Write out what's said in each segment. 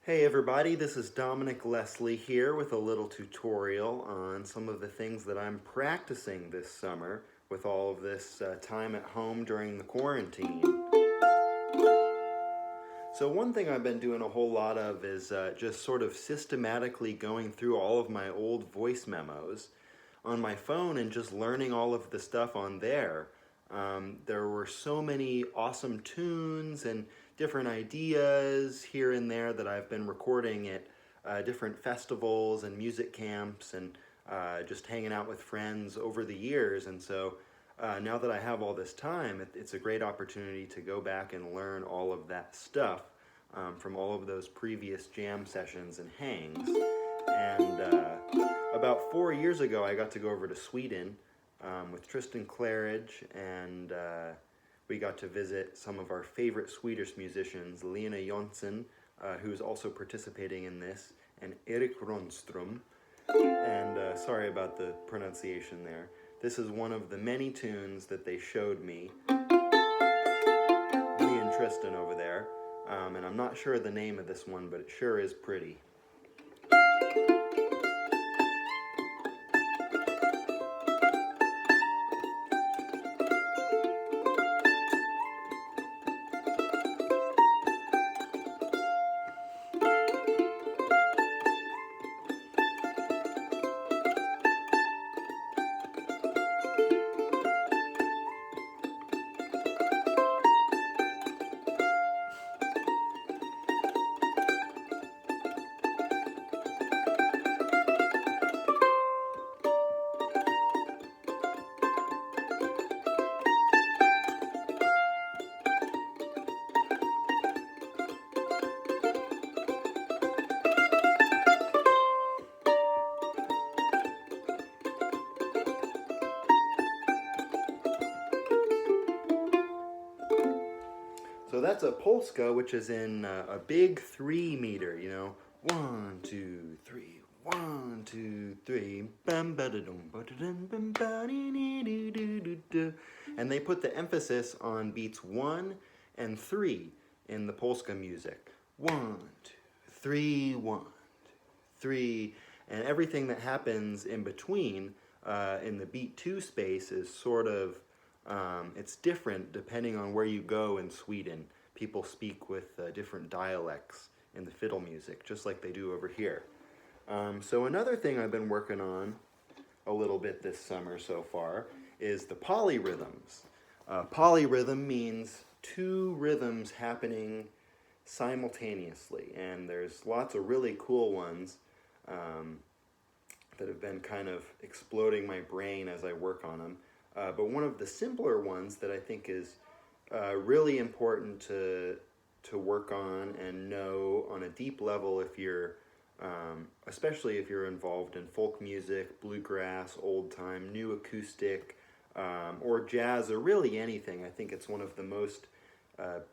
Hey everybody, this is Dominick Leslie here with a little tutorial on some of the things that I'm practicing this summer with all of this time at home during the quarantine. So one thing I've been doing a whole lot of is just sort of systematically going through all of my old voice memos on my phone and just learning all of the stuff on there. There were so many awesome tunes and different ideas here and there that I've been recording at different festivals and music camps and just hanging out with friends over the years. And so now that I have all this time, it's a great opportunity to go back and learn all of that stuff from all of those previous jam sessions and hangs. And about 4 years ago, I got to go over to Sweden with Tristan Claridge, and we got to visit some of our favorite Swedish musicians, Lena Jonsson, who's also participating in this, and Erik Ronström. And sorry about the pronunciation there. This is one of the many tunes that they showed me, me and Tristan over there. And I'm not sure the name of this one, but it sure is pretty. So that's a polska, which is in a big 3 meter, you know. 1, 2, 3, 1, 2, 3. And they put the emphasis on beats 1 and 3 in the polska music. 1, 2, 3, 1, 2, 3. And everything that happens in between in the beat 2 space is sort of it's different depending on where you go in Sweden. People speak with different dialects in the fiddle music, just like they do over here. So another thing I've been working on a little bit this summer so far is the polyrhythms. Polyrhythm means 2 rhythms happening simultaneously, and there's lots of really cool ones that have been kind of exploding my brain as I work on them. But one of the simpler ones that I think is really important to work on and know on a deep level if you're, especially if you're involved in folk music, bluegrass, old time, new acoustic, or jazz, or really anything. I think it's one of the most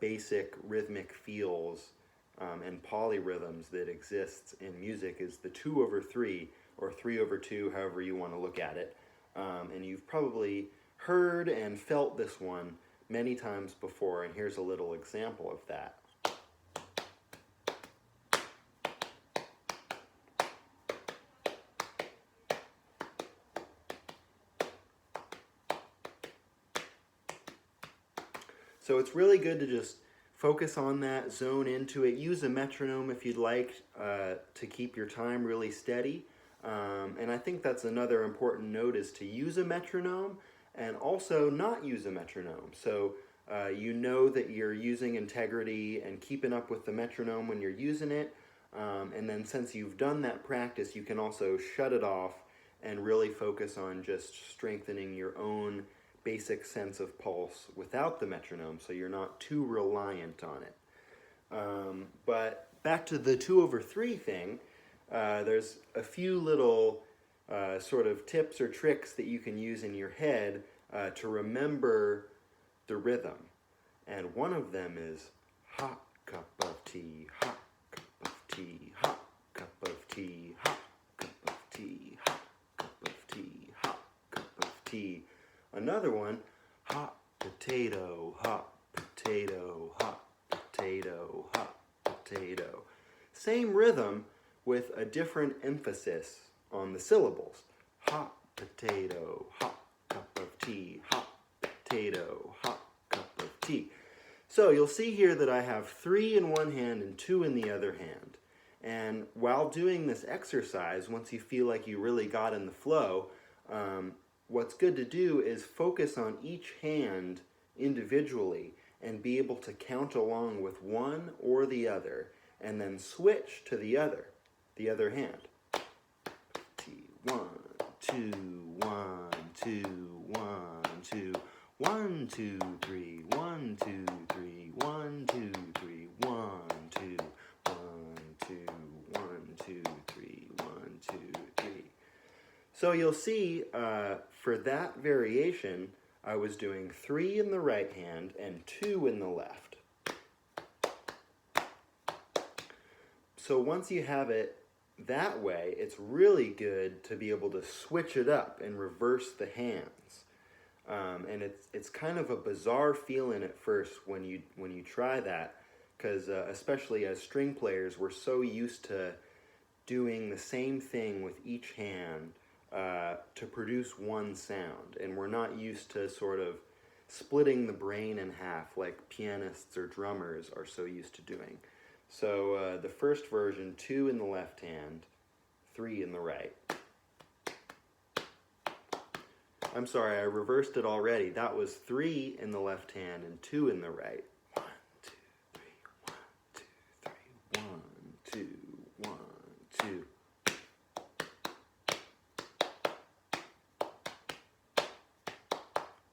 basic rhythmic feels and polyrhythms that exists in music is the 2/3 or 3/2, however you want to look at it. And you've probably heard and felt this one many times before, and here's a little example of that. So it's really good to just focus on that, zone into it, use a metronome if you'd like to keep your time really steady. And I think that's another important note, is to use a metronome and also not use a metronome. So you know that you're using integrity and keeping up with the metronome when you're using it. And then since you've done that practice, you can also shut it off and really focus on just strengthening your own basic sense of pulse without the metronome, so you're not too reliant on it. But back to the 2/3 thing, there's a few little sort of tips or tricks that you can use in your head to remember the rhythm. And one of them is hot cup of tea, hot cup of tea, hot cup of tea, hot cup of tea, hot cup of tea, hot cup of tea. Another one, hot potato, hot potato, hot potato, hot potato. Same rhythm with a different emphasis on the syllables. Hot potato, hot cup of tea, hot potato, hot cup of tea. So you'll see here that I have 3 in one hand and 2 in the other hand. And while doing this exercise, once you feel like you really got in the flow, what's good to do is focus on each hand individually and be able to count along with one or the other, and then switch to the other hand. T, 1, 2, 1, 2, 1, 2, 1, 2, 3, 1, 2, 3, 1, 2, 3, 1, 2, 1, 2, 1, 2, 3, 1, 2, 3. So you'll see for that variation, I was doing 3 in the right hand and 2 in the left. So once you have it that way, it's really good to be able to switch it up and reverse the hands. And it's kind of a bizarre feeling at first when you try that, because especially as string players, we're so used to doing the same thing with each hand to produce one sound, and we're not used to sort of splitting the brain in half like pianists or drummers are so used to doing. So the first version, 2 in the left hand, 3 in the right. I'm sorry, I reversed it already. That was 3 in the left hand and 2 in the right. 1, 2, 3, 1, 2, 3, 1, 2, 1, 2.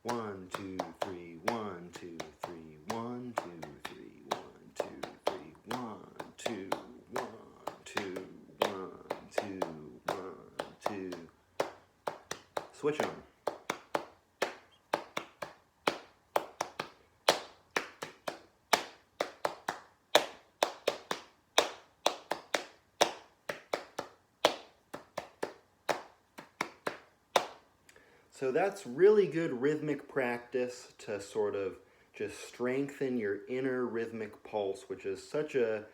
1, 2, 3, 1, 2, 3, 1, 2, 3, 1, 2, 3, 1, 2, 1, 2, 1, 2, 1, 2. Switch on. So that's really good rhythmic practice to sort of just strengthen your inner rhythmic pulse, which is such a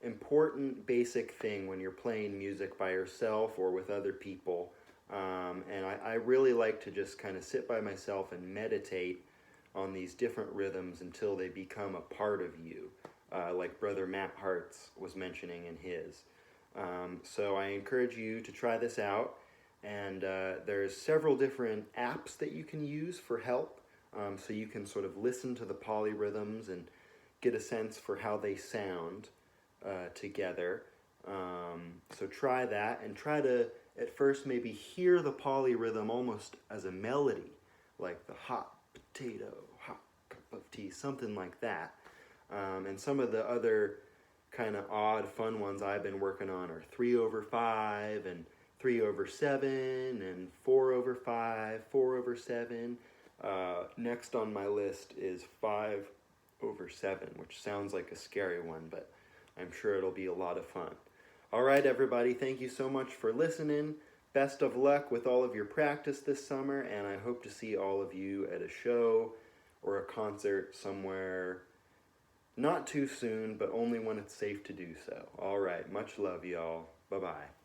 important basic thing when you're playing music by yourself or with other people. And I really like to just kind of sit by myself and meditate on these different rhythms until they become a part of you, like Brother Matt Hartz was mentioning in his. So I encourage you to try this out. And there's several different apps that you can use for help, so you can sort of listen to the polyrhythms and get a sense for how they sound together. So try that, and try to at first maybe hear the polyrhythm almost as a melody, like the hot potato, hot cup of tea, something like that. And some of the other kind of odd, fun ones I've been working on are 3/5 and 3/7 and 4/5, 4/7. Next on my list is 5/7, which sounds like a scary one, but I'm sure it'll be a lot of fun. All right, everybody, thank you so much for listening. Best of luck with all of your practice this summer, and I hope to see all of you at a show or a concert somewhere not too soon, but only when it's safe to do so. All right, much love, y'all. Bye-bye.